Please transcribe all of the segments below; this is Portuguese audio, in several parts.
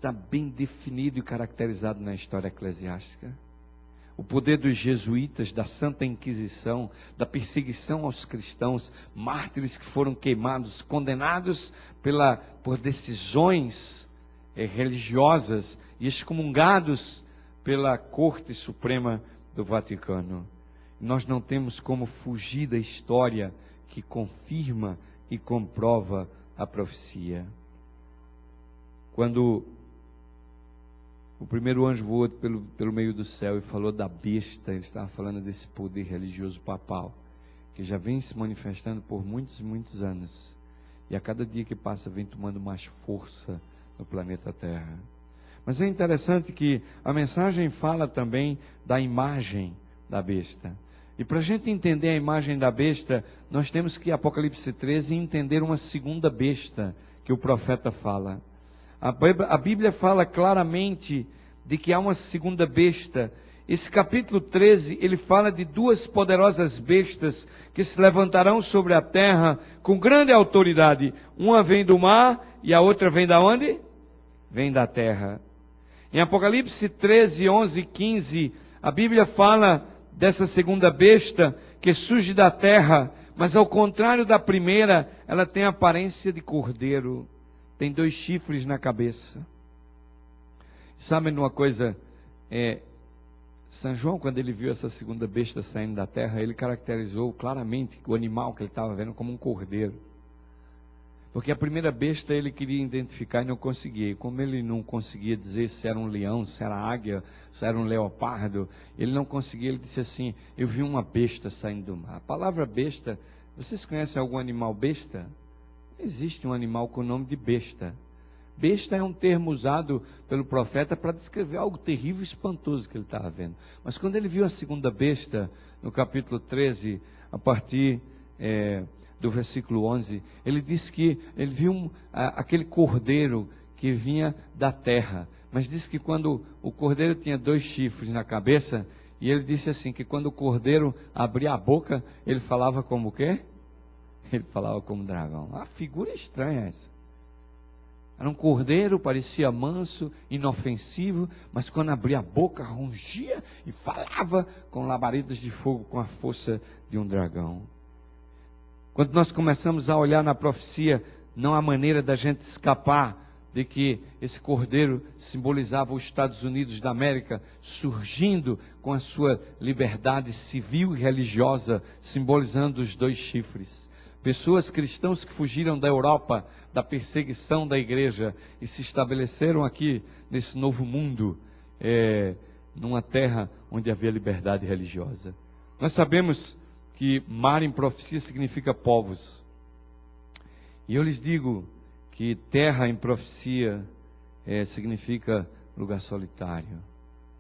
está bem definido e caracterizado na história eclesiástica. O poder dos jesuítas, da Santa Inquisição, da perseguição aos cristãos, mártires que foram queimados, condenados por decisões religiosas e excomungados pela Corte Suprema do Vaticano. Nós não temos como fugir da história que confirma e comprova a profecia. Quando o primeiro anjo voou pelo meio do céu e falou da besta, ele estava falando desse poder religioso papal, que já vem se manifestando por muitos e muitos anos. E a cada dia que passa vem tomando mais força no planeta Terra. Mas é interessante que a mensagem fala também da imagem da besta. E para a gente entender a imagem da besta, nós temos que, Apocalipse 13, entender uma segunda besta que o profeta fala. A Bíblia fala claramente de que há uma segunda besta. Esse capítulo 13, ele fala de duas poderosas bestas que se levantarão sobre a terra com grande autoridade. Uma vem do mar e a outra vem da onde? Vem da terra. Em Apocalipse 13, 11 e 15, a Bíblia fala dessa segunda besta que surge da terra, mas ao contrário da primeira, ela tem a aparência de cordeiro. Tem 2 chifres na cabeça. Sabem uma coisa? São João, quando ele viu essa segunda besta saindo da terra, ele caracterizou claramente o animal que ele estava vendo como um cordeiro. Porque a primeira besta ele queria identificar e não conseguia. E como ele não conseguia dizer se era um leão, se era águia, se era um leopardo, ele não conseguia, ele disse assim: eu vi uma besta saindo do mar. A palavra besta, vocês conhecem algum animal besta? Existe um animal com o nome de besta. Besta é um termo usado pelo profeta para descrever algo terrível e espantoso que ele estava vendo. Mas quando ele viu a segunda besta, no capítulo 13, a partir do versículo 11, ele disse que ele viu aquele cordeiro que vinha da terra. Mas disse que quando o cordeiro tinha 2 chifres na cabeça, e ele disse assim, que quando o cordeiro abria a boca, ele falava como o quê? Ele falava como dragão. Uma figura estranha essa. Era um cordeiro, parecia manso, inofensivo, mas quando abria a boca, rungia e falava com labaredas de fogo, com a força de um dragão. Quando nós começamos a olhar na profecia, não há maneira da gente escapar de que esse cordeiro simbolizava os Estados Unidos da América, surgindo com a sua liberdade civil e religiosa, simbolizando os 2 chifres. Pessoas cristãos que fugiram da Europa, da perseguição da igreja, e se estabeleceram aqui, nesse novo mundo, numa terra onde havia liberdade religiosa. Nós sabemos que mar em profecia significa povos. E eu lhes digo que terra em profecia significa lugar solitário,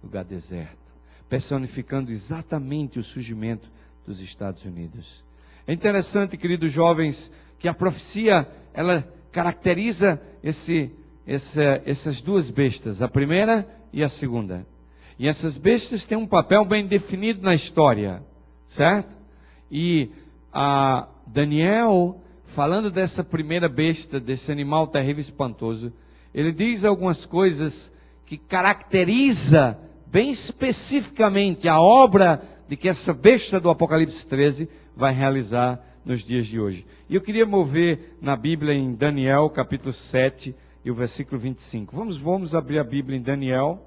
lugar deserto, personificando exatamente o surgimento dos Estados Unidos. É interessante, queridos jovens, que a profecia, ela caracteriza essas 2 bestas, a primeira e a segunda. E essas bestas têm um papel bem definido na história, certo? E a Daniel, falando dessa primeira besta, desse animal terrível e espantoso, ele diz algumas coisas que caracteriza bem especificamente a obra de que essa besta do Apocalipse 13 vai realizar nos dias de hoje. E eu queria mover na Bíblia em Daniel, capítulo 7 e o versículo 25. Vamos abrir a Bíblia em Daniel,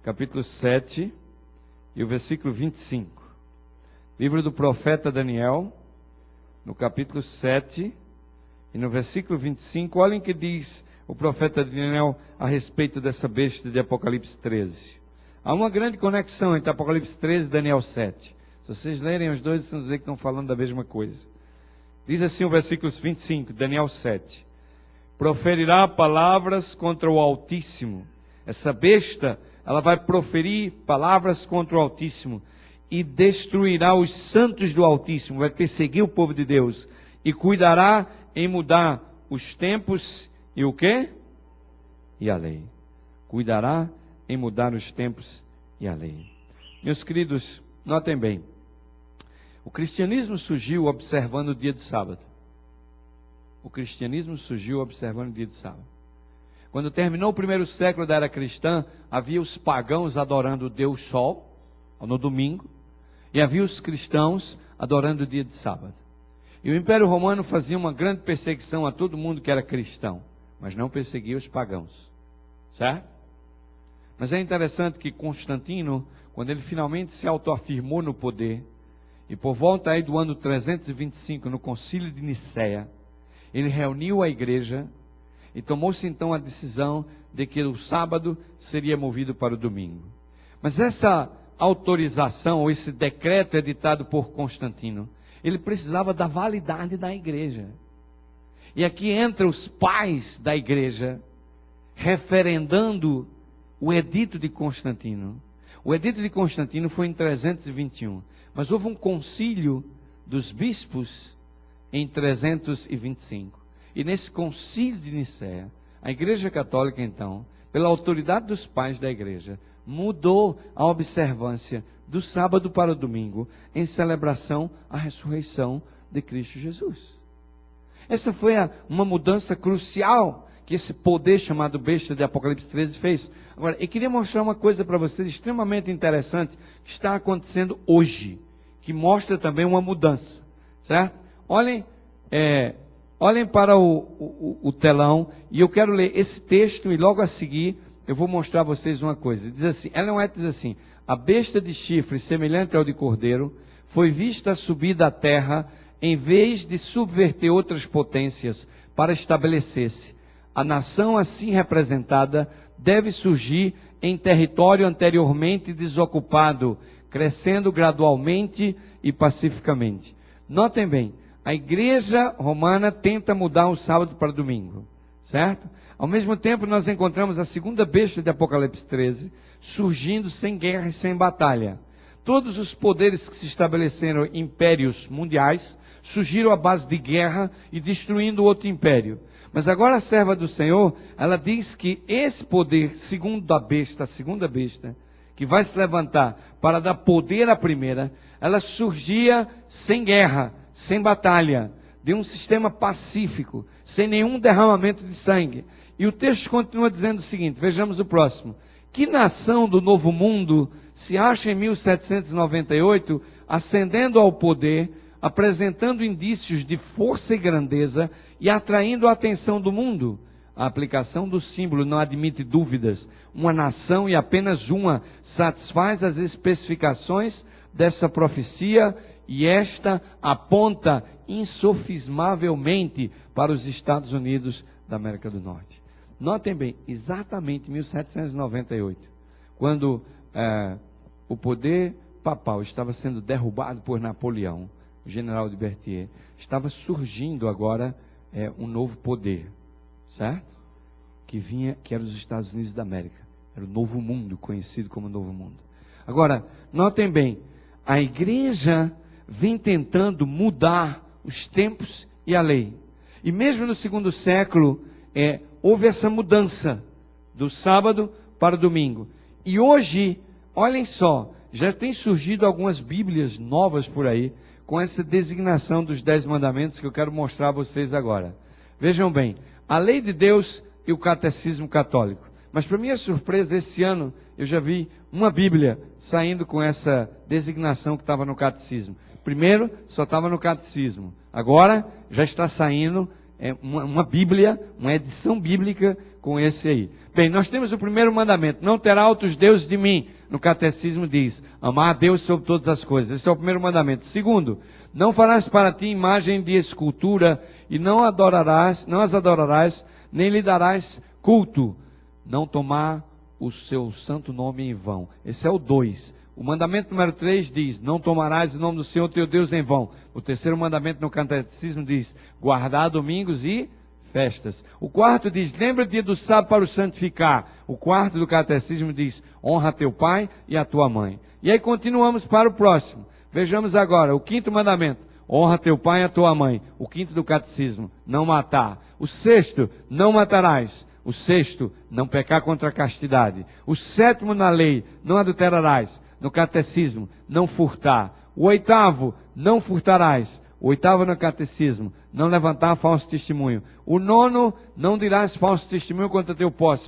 capítulo 7 e o versículo 25. Livro do profeta Daniel, no capítulo 7 e no versículo 25. Olhem o que diz o profeta Daniel a respeito dessa besta de Apocalipse 13. Há uma grande conexão entre Apocalipse 13 e Daniel 7. Se vocês lerem os 2, vocês vão ver que estão falando da mesma coisa. Diz assim o versículo 25, Daniel 7. Proferirá palavras contra o Altíssimo. Essa besta, ela vai proferir palavras contra o Altíssimo. E destruirá os santos do Altíssimo. Vai perseguir o povo de Deus. E cuidará em mudar os tempos e o quê? E a lei. Cuidará em mudar os tempos e a lei. Meus queridos, notem bem. O cristianismo surgiu observando o dia de sábado. O cristianismo surgiu observando o dia de sábado. Quando terminou o primeiro século da era cristã, havia os pagãos adorando o Deus Sol, no domingo, e havia os cristãos adorando o dia de sábado. E o Império Romano fazia uma grande perseguição a todo mundo que era cristão, mas não perseguia os pagãos, certo? Mas é interessante que Constantino, quando ele finalmente se autoafirmou no poder, e por volta aí do ano 325, no Concílio de Nicéia, ele reuniu a igreja e tomou-se então a decisão de que o sábado seria movido para o domingo. Mas essa autorização, ou esse decreto editado por Constantino, ele precisava da validade da igreja. E aqui entra os pais da igreja, referendando o edito de Constantino. O edito de Constantino foi em 321, mas houve um concílio dos bispos em 325. E nesse concílio de Nicéia, a Igreja Católica então, pela autoridade dos pais da igreja, mudou a observância do sábado para o domingo em celebração à ressurreição de Cristo Jesus. Essa foi uma mudança crucial que esse poder chamado besta de Apocalipse 13 fez. Agora, eu queria mostrar uma coisa para vocês extremamente interessante que está acontecendo hoje, que mostra também uma mudança, certo? Olhem para o telão, e eu quero ler esse texto, e logo a seguir eu vou mostrar a vocês uma coisa. Diz assim, Ellen White diz assim: a besta de chifre semelhante ao de cordeiro foi vista subir da terra, em vez de subverter outras potências para estabelecer-se. A nação assim representada deve surgir em território anteriormente desocupado, crescendo gradualmente e pacificamente. Notem bem, a igreja romana tenta mudar o sábado para domingo, certo? Ao mesmo tempo, nós encontramos a segunda besta de Apocalipse 13, surgindo sem guerra e sem batalha. Todos os poderes que se estabeleceram em impérios mundiais, surgiram à base de guerra e destruindo outro império. Mas agora a serva do Senhor, ela diz que esse poder, segundo a segunda besta, que vai se levantar para dar poder à primeira, ela surgia sem guerra, sem batalha, de um sistema pacífico, sem nenhum derramamento de sangue. E o texto continua dizendo o seguinte, vejamos o próximo. Que nação do Novo Mundo se acha em 1798 ascendendo ao poder, apresentando indícios de força e grandeza e atraindo a atenção do mundo? A aplicação do símbolo não admite dúvidas. Uma nação, e apenas uma, satisfaz as especificações dessa profecia, e esta aponta insofismavelmente para os Estados Unidos da América do Norte. Notem bem, exatamente em 1798, quando o poder papal estava sendo derrubado por Napoleão, o general de Berthier, estava surgindo agora um novo poder, certo? Que era os Estados Unidos da América. Era o Novo Mundo, conhecido como Novo Mundo. Agora, notem bem, a igreja vem tentando mudar os tempos e a lei. E mesmo no segundo século, houve essa mudança do sábado para o domingo. E hoje, olhem só, já tem surgido algumas bíblias novas por aí, com essa designação dos 10 mandamentos que eu quero mostrar a vocês agora. Vejam bem, a lei de Deus e o catecismo católico. Mas para minha surpresa, esse ano eu já vi uma bíblia saindo com essa designação que estava no catecismo. Primeiro, só estava no catecismo. Agora, já está saindo uma bíblia, uma edição bíblica com esse aí. Bem, nós temos o primeiro mandamento: não terá outros deuses de mim. No catecismo diz: amar a Deus sobre todas as coisas. Esse é o primeiro mandamento. Segundo, não farás para ti imagem de escultura e não as adorarás, nem lhe darás culto. Não tomar o seu santo nome em vão. Esse é o 2. O mandamento número 3 diz: não tomarás o nome do Senhor teu Deus em vão. O terceiro mandamento no catecismo diz: guardar domingos e festas. O quarto diz: lembra o dia do sábado para o santificar. O quarto do catecismo diz: honra teu pai e a tua mãe. E aí continuamos para o próximo. Vejamos agora o quinto mandamento: honra teu pai e a tua mãe. O quinto do catecismo: não matar. O sexto: não matarás. O sexto: não pecar contra a castidade. O sétimo na lei: não adulterarás. No catecismo: não furtar. O oitavo: não furtarás. O 8º no catecismo, não levantar falso testemunho. O 9º, não dirás falso testemunho contra teu próximo.